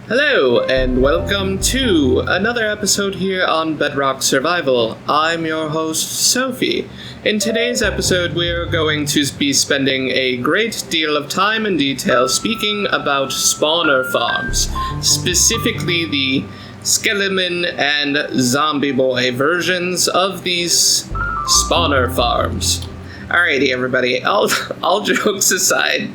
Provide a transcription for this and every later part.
Hello, and welcome to another episode here on Bedrock Survival. I'm your host, Sophie. In today's episode, we're going to be spending a great deal of time and detail speaking about spawner farms, specifically the skeleton and zombie boy versions of these spawner farms. Alrighty, everybody, all jokes aside,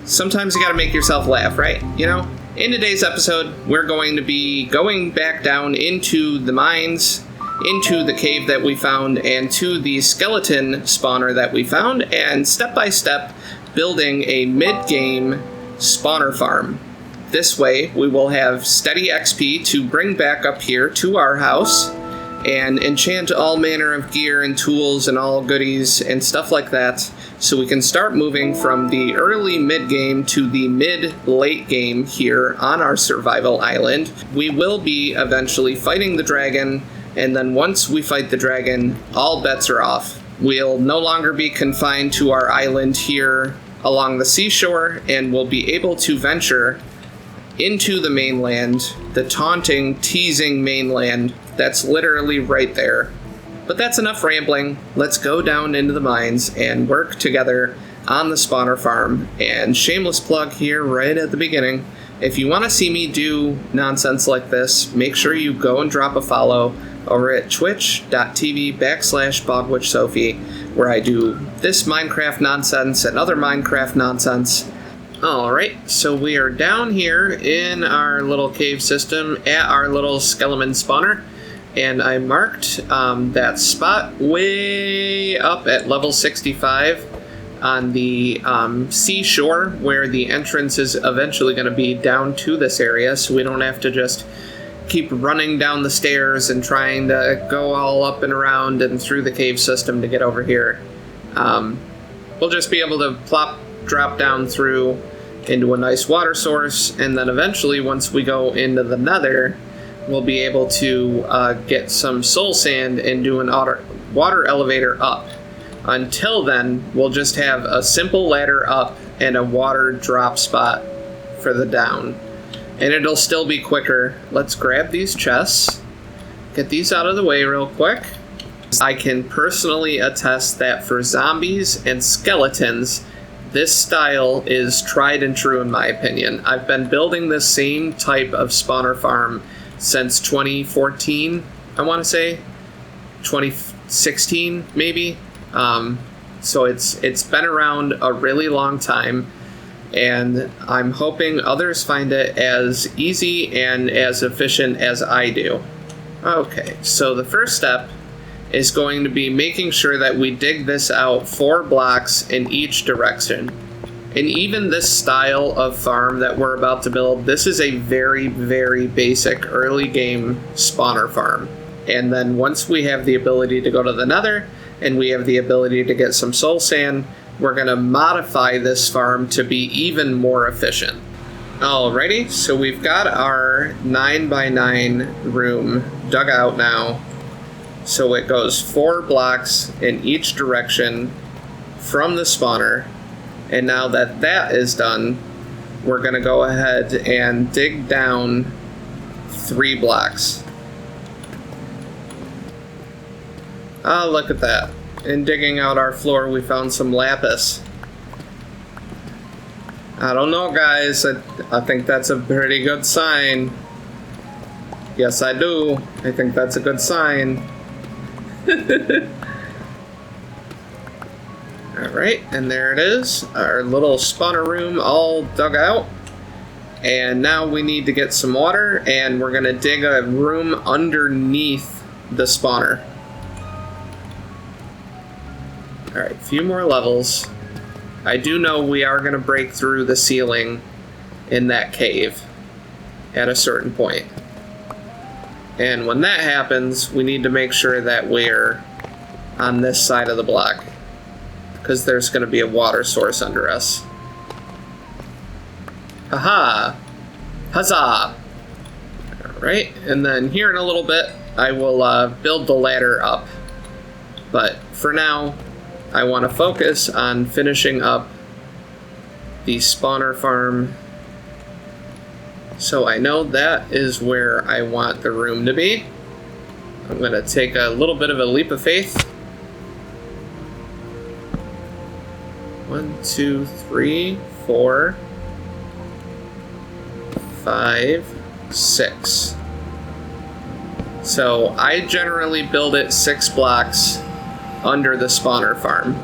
sometimes you gotta make yourself laugh, right? You know? In today's episode, we're going to be going back down into the mines, into the cave that we found, and to the skeleton spawner that we found, and step by step, building a mid-game spawner farm. This way, we will have steady XP to bring back up here to our house, and enchant all manner of gear and tools and all goodies and stuff like that, so we can start moving from the early mid-game to the mid-late game here on our survival island. We will be eventually fighting the dragon, and then once we fight the dragon, all bets are off. We'll no longer be confined to our island here along the seashore, and we'll be able to venture into the mainland, the taunting, teasing mainland that's literally right there. But that's enough rambling. Let's go down into the mines and work together on the spawner farm. And shameless plug here right at the beginning, if you want to see me do nonsense like this, make sure you go and drop a follow over at twitch.tv/bogwitchsophie, where I do this Minecraft nonsense and other Minecraft nonsense. Alright, so we are down here in our little cave system at our little skeleton spawner, and I marked that spot way up at level 65 on the seashore, where the entrance is eventually going to be down to this area, so we don't have to just keep running down the stairs and trying to go all up and around and through the cave system to get over here. We'll just be able to drop down through into a nice water source, and then eventually once we go into the nether, we'll be able to get some soul sand and do an water elevator up. Until then, we'll just have a simple ladder up and a water drop spot for the down, and it'll still be quicker. Let's grab these chests, get these out of the way real quick. I can personally attest that for zombies and skeletons, this style is tried and true in my opinion. I've been building this same type of spawner farm since 2014, I want to say. 2016, maybe. So it's been around a really long time, and I'm hoping others find it as easy and as efficient as I do. Okay, so the first step is going to be making sure that we dig this out 4 blocks in each direction. And even this style of farm that we're about to build, this is a very, very basic early game spawner farm. And then once we have the ability to go to the nether, and we have the ability to get some soul sand, we're going to modify this farm to be even more efficient. Alrighty, so we've got our 9x9 room dug out now. So it goes 4 blocks in each direction from the spawner. And now that that is done, we're going to go ahead and dig down 3 blocks. Ah, look at that. In digging out our floor, we found some lapis. I don't know, guys. I think that's a pretty good sign. Yes, I do. I think that's a good sign. Alright, and there it is, our little spawner room all dug out. And now we need to get some water, and we're going to dig a room underneath the spawner. Alright, a few more levels. I do know we are going to break through the ceiling in that cave at a certain point. And when that happens, we need to make sure that we're on this side of the block, because there's going to be a water source under us. Aha! Huzzah! Alright, and then here in a little bit, I will build the ladder up. But for now, I want to focus on finishing up the spawner farm So I know that is where I want the room to be. I'm going to take a little bit of a leap of faith. 1, 2, 3, 4, 5, 6. So I generally build it 6 blocks under the spawner farm.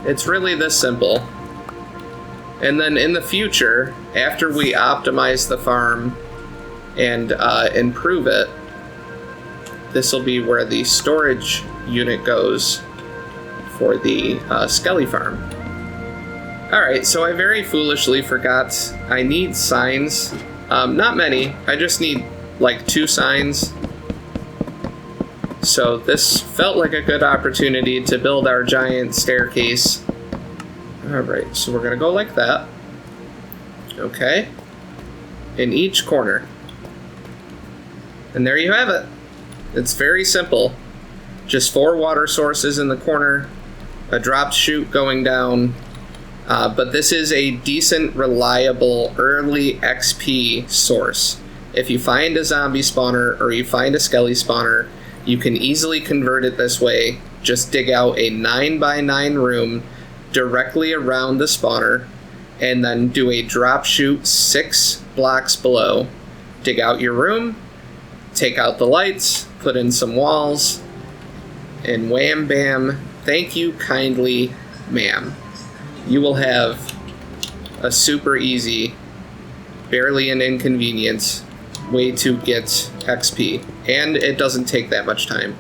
It's really this simple. And then in the future, after we optimize the farm and improve it, this will be where the storage unit goes for the skelly farm. Alright, so I very foolishly forgot I need signs. Not many, I just need like 2 signs. So this felt like a good opportunity to build our giant staircase. Alright, so we're gonna go like that. Okay. In each corner. And there you have it. It's very simple. Just 4 water sources in the corner, a dropped chute going down, but this is a decent, reliable, early XP source. If you find a zombie spawner or you find a skelly spawner, you can easily convert it this way. Just dig out a 9x9 room directly around the spawner, and then do a drop chute 6 blocks below. Dig out your room, take out the lights, put in some walls, and wham bam, thank you kindly, ma'am. You will have a super easy, barely an inconvenience way to get XP. And it doesn't take that much time.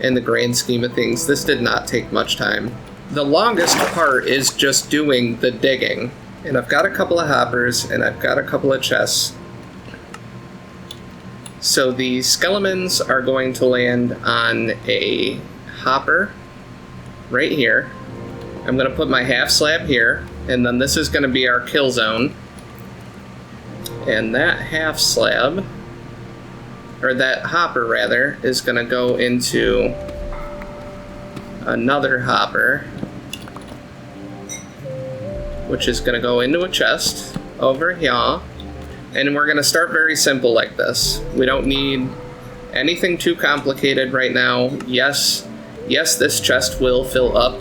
In the grand scheme of things, this did not take much time. The longest part is just doing the digging. And I've got a couple of hoppers, and I've got a couple of chests. So the skeletons are going to land on a hopper right here. I'm going to put my half slab here, and then this is going to be our kill zone. And that half slab, or that hopper rather, is going to go into another hopper, which is going to go into a chest over here. And we're going to start very simple like this. We don't need anything too complicated right now. Yes, this chest will fill up,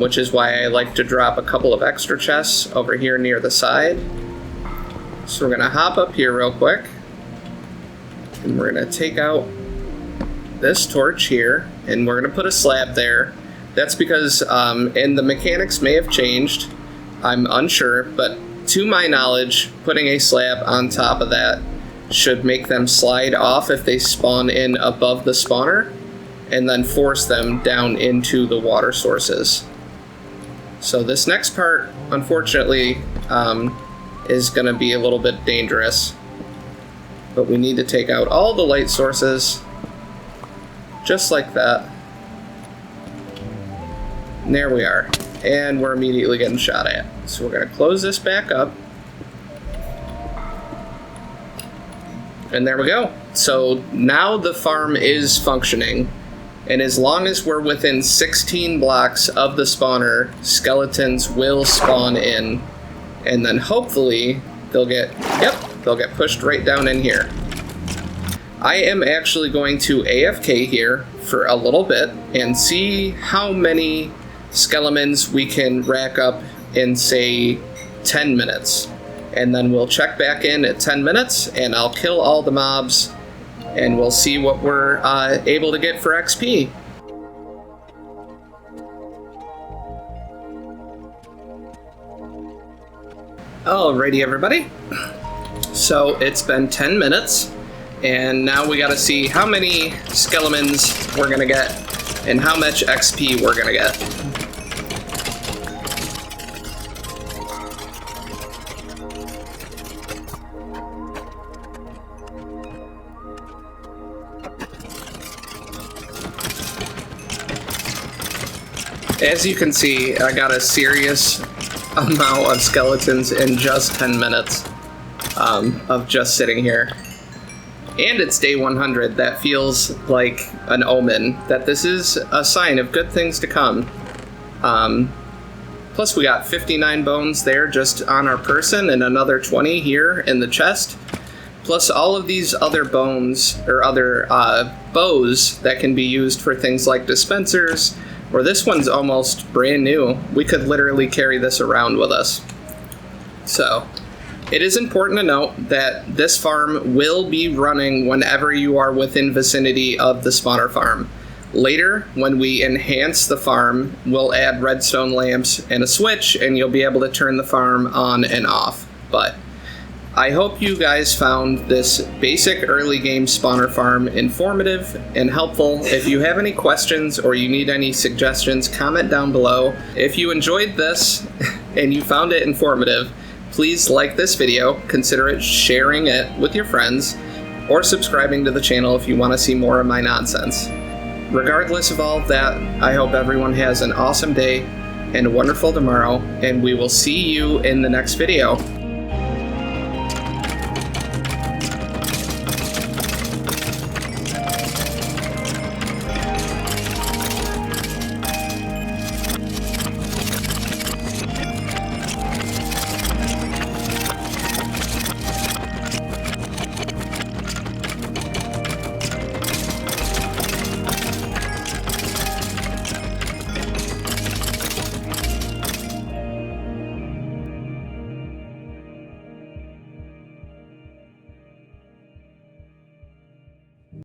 which is why I like to drop a couple of extra chests over here near the side. So we're going to hop up here real quick. And we're going to take out this torch here, and we're going to put a slab there. That's because, and the mechanics may have changed, I'm unsure, but to my knowledge, putting a slab on top of that should make them slide off if they spawn in above the spawner, and then force them down into the water sources. So this next part, unfortunately, is going to be a little bit dangerous. But we need to take out all the light sources, just like that. And there we are. And we're immediately getting shot at. So we're going to close this back up. And there we go. So now the farm is functioning. And as long as we're within 16 blocks of the spawner, skeletons will spawn in. And then hopefully they'll get pushed right down in here. I am actually going to AFK here for a little bit and see how many skeletons we can rack up in, say, 10 minutes. And then we'll check back in at 10 minutes, and I'll kill all the mobs, and we'll see what we're able to get for XP. Alrighty, everybody. So it's been 10 minutes, and now we gotta see how many skeletons we're gonna get and how much XP we're gonna get. As you can see, I got a serious amount of skeletons in just 10 minutes of just sitting here. And it's day 100. That feels like an omen, that this is a sign of good things to come. Plus we got 59 bones there just on our person and another 20 here in the chest. Plus all of these other bones, or other bows that can be used for things like dispensers, or this one's almost brand new. We could literally carry this around with us. So, it is important to note that this farm will be running whenever you are within vicinity of the spawner farm. Later, when we enhance the farm, we'll add redstone lamps and a switch, and you'll be able to turn the farm on and off. But I hope you guys found this basic early game spawner farm informative and helpful. If you have any questions or you need any suggestions, comment down below. If you enjoyed this and you found it informative, please like this video, consider sharing it with your friends, or subscribing to the channel if you want to see more of my nonsense. Regardless of all of that, I hope everyone has an awesome day and a wonderful tomorrow, and we will see you in the next video.